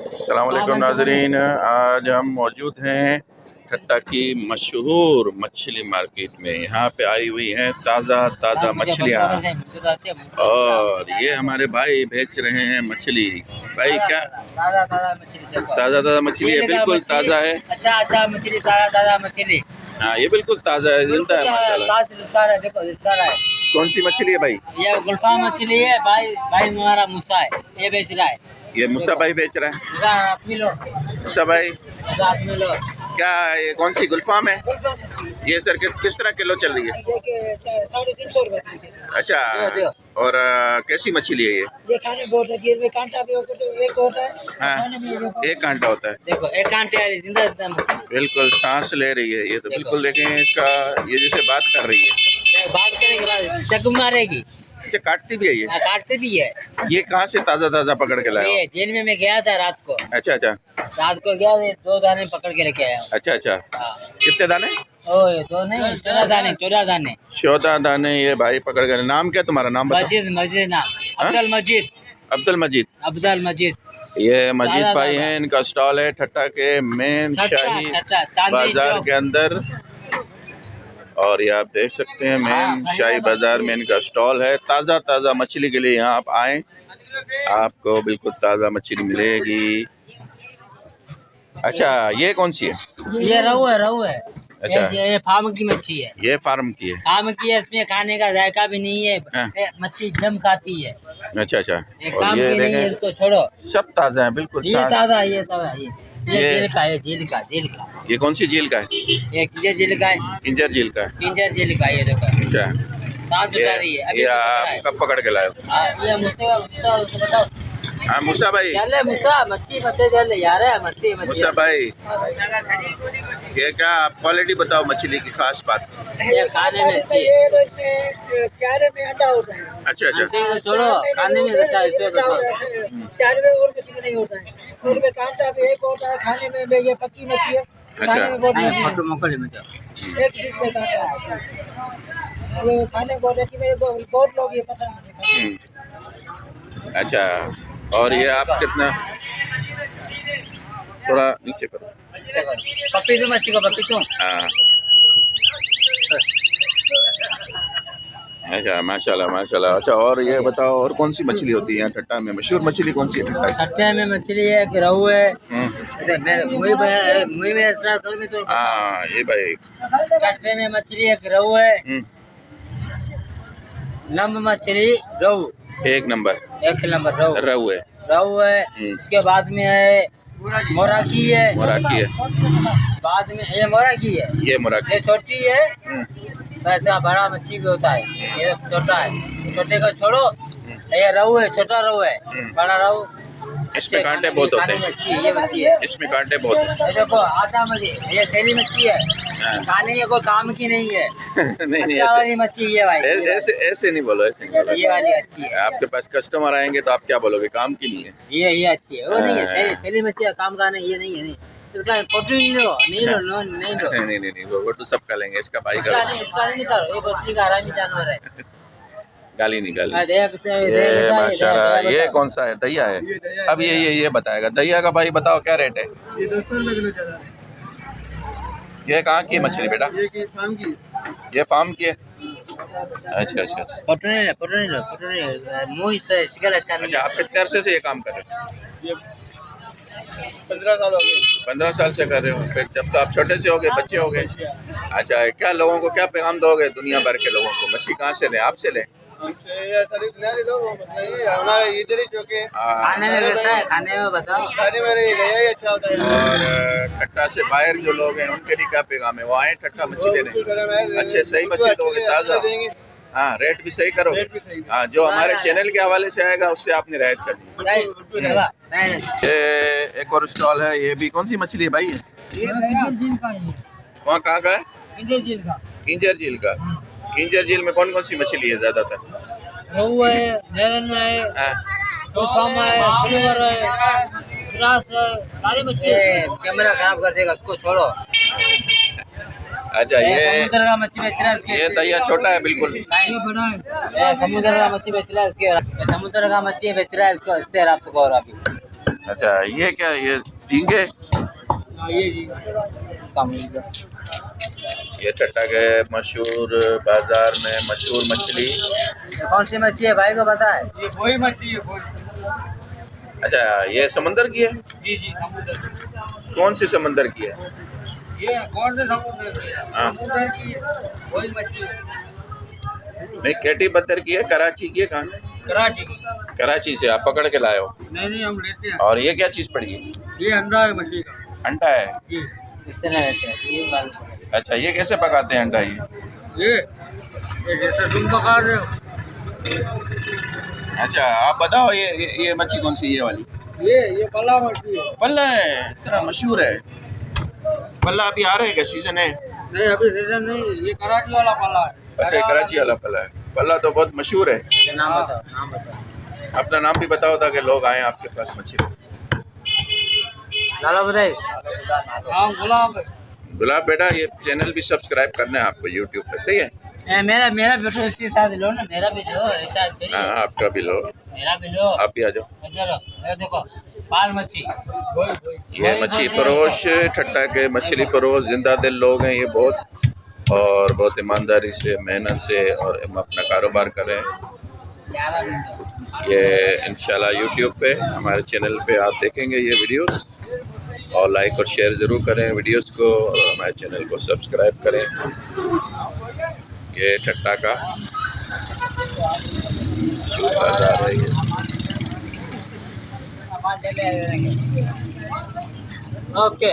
अस्सलाम वालेकुम नाज़रीन, आज हम मौजूद हैं ठट्टा की मशहूर मछली मार्केट में। यहाँ पे आई हुई हैं ताज़ा मछलियाँ और ये हमारे भाई बेच रहे हैं मछली। भाई क्या ताज़ा मछली है? बिल्कुल ताज़ा है। अच्छा मछली, ताज़ा मछली। हाँ, ये बिल्कुल ताज़ा है, जिंदा है माशाल्लाह। देखो है। कौन सी मछली है भाई? ये गुल्फा मछली है भाई। भाई हमारा मूसा है, ये बेच रहा है। ये मूसा भाई बेच रहा है। मूसा भाई क्या ये कौन सी गुल्फाम है? ये सर किस तरह किलो चल रही है? 350 अच्छा, और कैसी मछली है ये खाने बहुत है। में कांटा भी एक होता है। हाँ, एक कांटा होता है। देखो एक कांटे वाली जिंदा बिल्कुल सांस ले रही है ये तो। बिल्कुल देखें इसका, ये जैसे बात कर रही है। बात करेंगे, चक मारेगी। अच्छा, काटती भी है ये? काटते भी है। ये कहाँ से ताज़ा पकड़ के लाया? जेल में मैं गया था रात को। अच्छा, रात को गया, 2 दाने पकड़ के लेके आया। अच्छा। कितने दाने? ओए 2 नहीं, 14 दाने। 14 दाने ये भाई पकड़ के। नाम क्या तुम्हारा? नाम बताओ। मस्जिद नाम अब्दुल मजीद। ये मजीद भाई हैं, इनका स्टॉल है ठट्टा के मेन शाही बाजार के अंदर। और ये आप देख सकते हैं मेन शाही बाजार में इनका स्टॉल है। ताज़ा मछली के लिए यहाँ आप आएँ, आपको बिल्कुल ताज़ा मछली मिलेगी। अच्छा, ये कौन सी है? ये रहू है। अच्छा, ये फार्म की मच्छी है। ये फार्म की है। इसमें खाने का जायका भी नहीं है। मच्छी दम खाती है। अच्छा। काम की नहीं है, इसको छोड़ो। सब ताज़ा है बिल्कुल। ये ताज़ा ये झील का। ये कौन सी झील का है? ये किंजर झील का है। किंजर झील का है। ये देखो। अच्छा, रही है अभी। ये आप कब पकड़ के लाए हो? ये बताओ। हाँ मूसा भाई, मच्छी मत यार, मूसा भाई ये क्या आप क्वालिटी बताओ मछली की खास बात। ये खाने में अच्छी है। चारे में अंडा होता है। अच्छा। छोड़ो, खाने में ऐसा ऐसे बताओ। चारे में और कुछ नहीं होता है। और में कांटा भी एक होता है। खाने में ये पक्की मछली है। खाने में बहुत एक चीज में कांटा है। ये खाने बहुत अच्छी है। बहुत लोग ये पसंद करते हैं। अच्छा, और ये आप कितना, थोड़ा नीचे करो। पपी तो मच्छी का पपी तो। हाँ, अच्छा माशाल्लाह। अच्छा, और ये बताओ और कौन सी मछली होती है यहाँ ठट्टा में? मशहूर मछली कौन सी है ठट्टा में? मछली है कि रहू है। हाँ, ये भाई ठट्टे में मछली है कि रहू है। नंबर मछली रहू, एक नंबर रहू है। इसके बाद में है मोराकी है। बाद में ये मोराकी है। ये छोटी है। वैसा बड़ा मच्छी भी होता है। ये छोटा है। छोटे को छोड़ो, ये रहू है। छोटा रहू है, बड़ा रहू। इसमें कांटे बहुत होते हैं। ये मच्छी है, इसमें कांटे बहुत होते हैं। देखो आधा मछली, ये थैली मच्छी है। खाने के कोई काम की नहीं है। नहीं वाली मच्छी है भाई। ऐसे नहीं बोलो, ये वाली अच्छी है। आपके पास कस्टमर आएंगे तो आप क्या बोलोगे? काम की नहीं है ये अच्छी है। वो नहीं है थैली मच्छी काम का नहीं। ये नहीं है। इसका फोटो नहीं, वो तो सब कर लेंगे। इसका भाई इसका नहीं करो। ये बस्ती का हरामी जानवर है। गाली निकाल। ये माशाल्लाह, ये कौन सा है? दहिया है। अब ये बताएगा दहिया का। भाई बताओ क्या रेट है? ये 10 रुपए किलो चल रहा है। ये कहाँ की मछली बेटा? ये फार्म की। ये फार्म की है। अच्छा। फोटो मुंह से शिकल अच्छा नहीं। अच्छा, आप कितने अरसे से ये काम कर रहे हो? ये 15 साल हो गए। 15 साल से कर रहे हो? फिर जब तो आप छोटे से हो गए, बच्चे हो गए। अच्छा, क्या लोगों को क्या पैगाम दोगे? दुनिया भर के लोगों को मछली कहाँ से लें? आपसे लें? हमारा इधर ही जो के खाने में कैसा है? खाने में बताओ। खाने में ही अच्छा होता है। और ठट्टा से बाहर जो लोग हैं उनके लिए क्या पैगाम है? वो आए ठट्टा मछली लेने। अच्छे सही मछली दोगे, ताज़ा। हाँ, रेट भी सही करो। हाँ, जो हमारे चैनल के हवाले से आएगा उससे आपने रियायत करनी। ये एक और स्टॉल है। ये भी कौन सी मछली है भाई? वहाँ कहाँ का है? किंजर झील का। किंजर झील में कौन सी मछली है ज्यादातर? रहू है, मेरन है, सुरखामा है, सिल्वर है, ग्रास है, सारी मछली है। कैमरा खराब कर देगा, उसको छोड़ो। अच्छा, ये समुद्र का मच्छी बेच रहा है। ये दहिया छोटा है बिल्कुल। ये बड़ा है। समुद्र का मच्छी बेच रहा है। समुद्र का मच्छी बेच रहा है इसको। इससे रात को और अभी अच्छा ये क्या, ये झींगे? ये जी इसका मूल्य ये ठट्टा के मशहूर बाजार में मशहूर मछली। कौन सी मच्छी है भाई को पता है? ये वही मछली है वही। अच्छा ये समंदर की है? जी जी समुद्र। कौन सी समंदर की है? ये कौन से समुद्र की है? हाँ। समुद्र की है वही मछली है। नहीं केटी बत्तर की है, कराची की है, कहाँ? कराची की। कराची से आप पकड़ के लाए हो? नहीं हम लेते हैं। और ये क्या चीज़ पड़ी है? ये अंडा है मछली का। अंडा है? जी इस तरह रहते हैं ये वाले। अच्छा ये कैसे पकाते हैं अंडा? ये जैसे तुम पका रहे हो। अच्छा आप बताओ ये मच्छी कौन सी, ये वाली? ये पल्ला मछली है। पल्ला है, इतना मशहूर है पल्ला। अभी आ रहा है क्या, सीजन है? नहीं अभी सीजन नहीं, ये कराची वाला पल्ला है। अच्छा ये कराची वाला पल्ला है। पल्ला तो बहुत मशहूर है। नाम बताओ, नाम बताओ। अपना नाम भी बताओ ताकि लोग आए आपके पास मच्छी लेने। लाला बताइए। हाँ गुलाब। गुलाब बेटा ये चैनल भी सब्सक्राइब करना है आपको यूट्यूब पे, सही है? मेरा बेटो इसके साथ लो ना, मेरा भी लो ऐसा चलिए। हाँ आपका भी लो, मेरा भी लो। आप भी आ जाओ। चलो ये देखो पाल मच्छी। ये मच्छी फरोश, ठट्टा के मछली फरोश जिंदा दिल लोग हैं ये बहुत, और बहुत ईमानदारी से मेहनत से और अपना कारोबार कर रहे हैं। ये इंशाल्लाह यूट्यूब पे हमारे चैनल पे आप देखेंगे ये वीडियोस, और लाइक और शेयर ज़रूर करें वीडियोस को, और हमारे चैनल को सब्सक्राइब करें। ये ठट्टा का बाजार है ये। ओके।